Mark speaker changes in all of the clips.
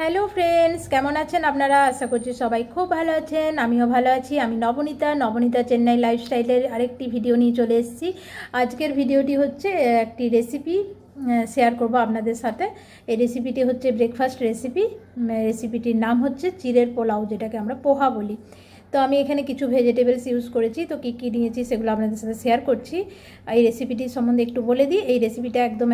Speaker 1: Hello friends, কেমন আছেন আপনারা? আশা করছি সবাই খুব ভালো আছেন। আমিও ভালো আছি। আমি নবনীতা চেন্নাই লাইফস্টাইলের আরেকটি ভিডিও নিয়ে চলে এসেছি। আজকের ভিডিওটি হচ্ছে একটি রেসিপি শেয়ার করব আপনাদের সাথে। এই রেসিপিটি হচ্ছে ব্রেকফাস্ট রেসিপি। রেসিপিটির নাম হচ্ছে চিড়ের পোলাও, যেটাকে আমরা পোহা বলি। তো আমি এখানে কিছু ভেজিটেবলস ইউজ করেছি, তো কী কী নিয়েছি সেগুলো আপনাদের সাথে শেয়ার করছি। এই রেসিপিটির সম্বন্ধে একটু বলে দিই। এই রেসিপিটা একদম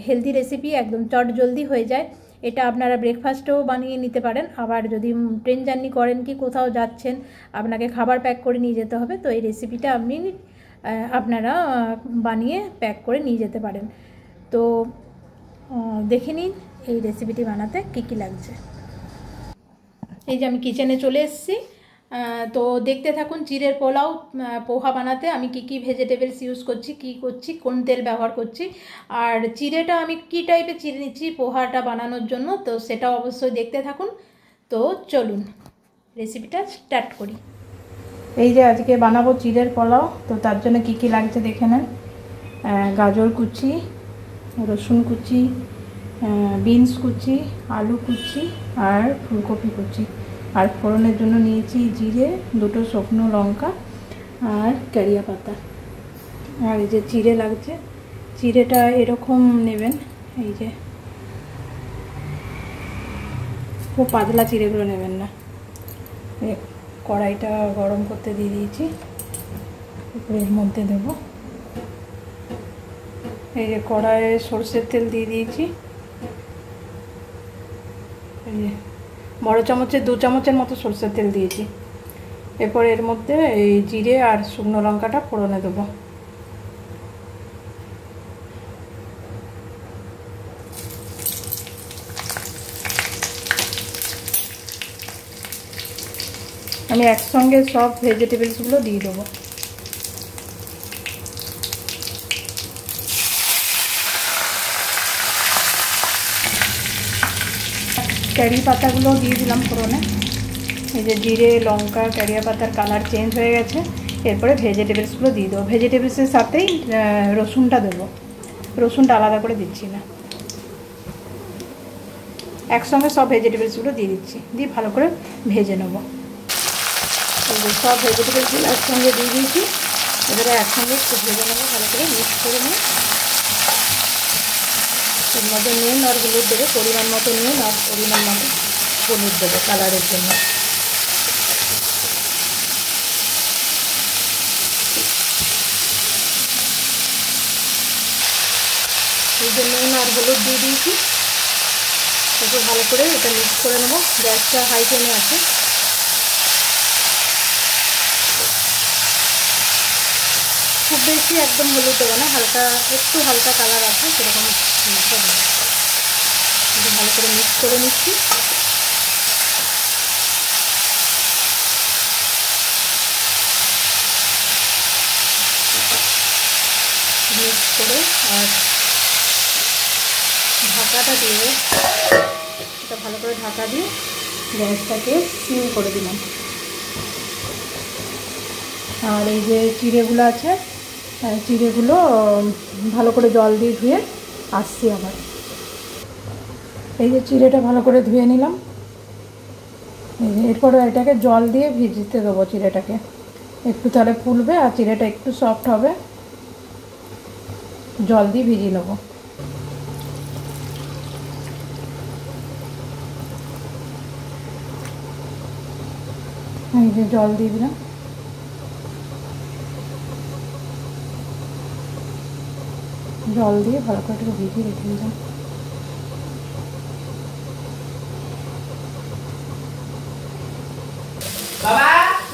Speaker 1: হেলদি রেসিপি, একদম চট জলদি হয়ে যায়। এটা আপনারা ব্রেকফাস্টেও বানিয়ে নিতে পারেন। আবার যদি ট্রেন জার্নি করেন কি কোথাও যাচ্ছেন, আপনাকে খাবার প্যাক করে নিয়ে যেতে হবে, তো এই রেসিপিটা আপনারা বানিয়ে প্যাক করে নিয়ে যেতে পারেন। তো দেখে নিন এই রেসিপিটি বানাতে কী কী লাগছে। এই যে আমি কিচেনে চলে এসেছি, তো দেখতে থাকুন চিড়ের পোলাও পোহা বানাতে আমি কি কি ভেজিটেবলস ইউজ করছি, কি করছি, কোন তেল ব্যবহার করছি, আর চিড়েটা আমি কি টাইপের চিড়ে নিচ্ছি পোহাটা বানানোর জন্য, তো সেটা অবশ্যই দেখতে থাকুন। তো চলুন রেসিপিটা স্টার্ট করি। এই যে আজকে বানাবো চিড়ের পোলাও, তো তার জন্য কি কি লাগছে দেখে নেন। গাজর কুচি, রসুন কুচি, বিনস কুচি, আলু কুচি আর ফুলকপি কুচি। আর ফোড়নের জন্য নিয়েছি জিরে, দুটো শুকনো লঙ্কা আর কারিয়া পাতা। আর এই যে চিড়ে লাগছে, চিড়েটা এরকম নেবেন, এই যে খুব পাতলা চিড়েগুলো নেবেন না। কড়াইটা গরম করতে দিয়ে দিয়েছি, এর মধ্যে দেবো। এই যে কড়াইয়ে সরষের তেল দিয়ে দিয়েছি, এই যে বড় চামচে 2 চামচের মতো সরষের তেল দিয়েছি। এরপর এর মধ্যে এই জিরে আর শুকনো লঙ্কাটা ফোড়নে দেবো। আমি একসঙ্গে সব ভেজিটেবলসগুলো দিয়ে দেবো। কারি পাতাগুলো দিয়ে দিলাম ফোড়নে। এই যে জিরে, লঙ্কা, কারিয়া পাতার কালার চেঞ্জ হয়ে গেছে। এরপরে ভেজিটেবলসগুলো দিয়ে দেবো। ভেজিটেবলসের সাথেই রসুনটা দেবো, রসুনটা আলাদা করে দিচ্ছি না, একসঙ্গে সব ভেজিটেবলসগুলো দিয়ে দিচ্ছি, দিয়ে ভালো করে ভেজে নেবো। এই যে সব ভেজিটেবলসগুলো একসঙ্গে দিয়ে দিয়েছি, এবারে একসঙ্গে একটু ভেজে নেবো, ভালো করে মিক্স করে নিয়ে এর মধ্যে নুন আর হলুদ দেবো, পরিমাণ মতো নুন আর পরিমাণ মতো হলুদ দেবো কালারের জন্য। এই যে নুন আর হলুদ দিয়ে দিয়েছি, একটু ভালো করে এটা মিক্স করে নেবো। গ্যাসটা হাই ফ্লেমে আছে। খুব বেশি একদম হলুদ দেবো না, হালকা একটু হালকা কালার আছে সেরকম মিক্সটা দেবো। একটু ভালো করে মিক্স করে নিচ্ছি। মিক্স করে আর ঢাকাটা দিয়ে, এটা ভালো করে ঢাকা দিয়ে গ্যাসটাকে সিম করে দিলাম। আর এই যে চিড়েগুলো আছে, চিড়েগুলো ভালো করে জল দিয়ে ধুয়ে আসছি আবার। এই যে চিড়েটা ভালো করে ধুয়ে নিলাম। এরপরে এটাকে জল দিয়ে ভিজতে দেবো চিড়েটাকে, একটু তাহলে ফুলবে আর চিড়েটা একটু সফট হবে। জল দিয়ে ভিজিয়ে নেবো। এই যে জল দিয়ে দিলাম, জল দিয়ে ভালো করে একটু ভিজিয়ে রেখে দিলাম।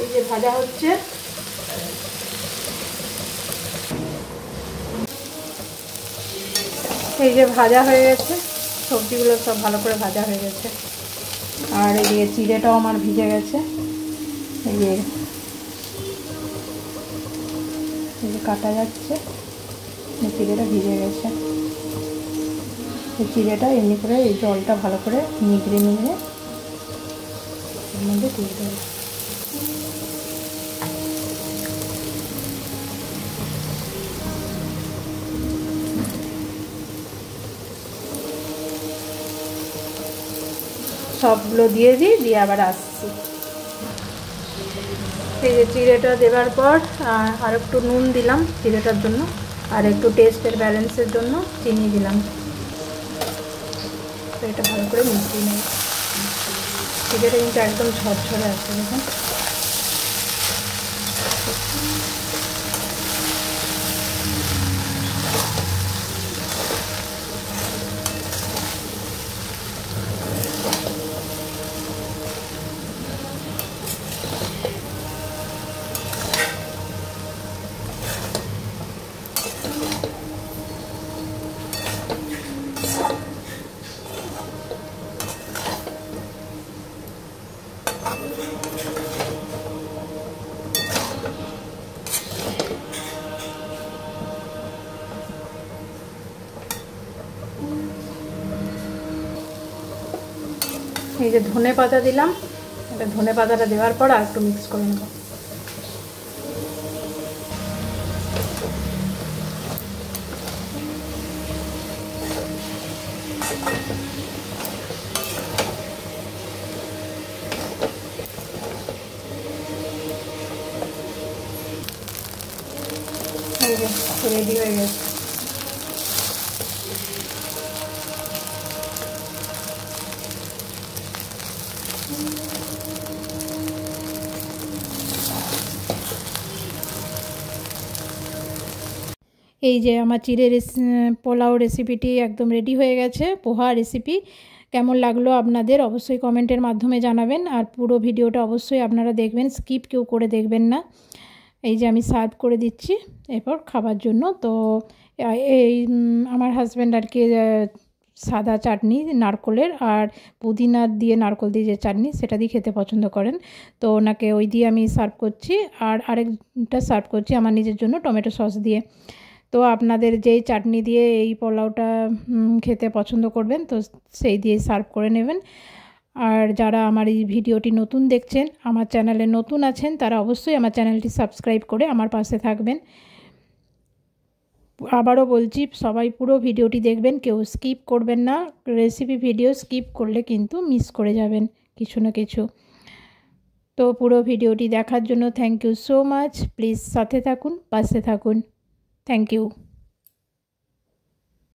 Speaker 1: এই যে ভাজা হচ্ছে, এই যে ভাজা হয়ে গেছে, সবজিগুলো সব ভালো করে ভাজা হয়ে গেছে। আর এই যে চিড়েটাও আমার ভিজে গেছে। এই যে কাটা যাচ্ছে, চিড়েটা ভিজে গেছে। এই চিড়েটা এমনি করে এই জলটা ভালো করে নিগড়ে নিয়ে এর মধ্যে দিয়ে দেবো। সবগুলো দিয়ে দিই, দিয়ে আবার আসছি। এই যে চিড়েটা দেওয়ার পর আর একটু নুন দিলাম চিড়েটার জন্য, আর একটু টেস্টের ব্যালেন্সের জন্য চিনি দিলাম। তো এটা ভালো করে মিশিয়ে নেব। চিড়েটা কিন্তু একদম ঝরঝরে আছে দেখুন। এই যে ধনে পাতা দিলাম, এটা ধনে পাতাটা দেওয়ার পর আর একটু মিক্স করে নেব। এই যে রেডি হয়ে গেছে। এই যে আমার চিড়ে পোলাও রেসিপিটি একদম রেডি হয়ে গেছে। পোহা রেসিপি কেমন লাগলো আপনাদের অবশ্যই কমেন্টের মাধ্যমে জানাবেন, আর পুরো ভিডিওটা অবশ্যই আপনারা দেখবেন, স্কিপ কেউ করে দেখবেন না। এই যে আমি সার্ভ করে দিচ্ছি এরপর খাবার জন্য। তো এই আমার হাজব্যান্ড আর কি সাদা চাটনি নারকলের আর পুদিনা দিয়ে নারকল দিয়ে যে চাটনি সেটা দিয়ে খেতে পছন্দ করেন, তো ওনাকে ওই দিয়ে আমি সার্ভ করছি। আর আরেকটা সার্ভ করছি আমার নিজের জন্য টমেটো সস দিয়ে। তো আপনাদের যেই চাটনি দিয়ে এই পোলাওটা খেতে পছন্দ করবেন তো সেই দিয়ে সার্ভ করে নেবেন। আর যারা আমার এই ভিডিওটি নতুন দেখছেন, আমার চ্যানেলে নতুন আছেন, তারা অবশ্যই আমার চ্যানেলটি সাবস্ক্রাইব করে আমার পাশে থাকবেন। আবারও বলছি, সবাই পুরো ভিডিওটি দেখবেন, কেউ স্কিপ করবেন না। রেসিপি ভিডিও স্কিপ করলে কিন্তু মিস করে যাবেন কিছু না কিছু। তো পুরো ভিডিওটি দেখার জন্য thank you so much. Please সাথে থাকুন, পাশে থাকুন। Thank you.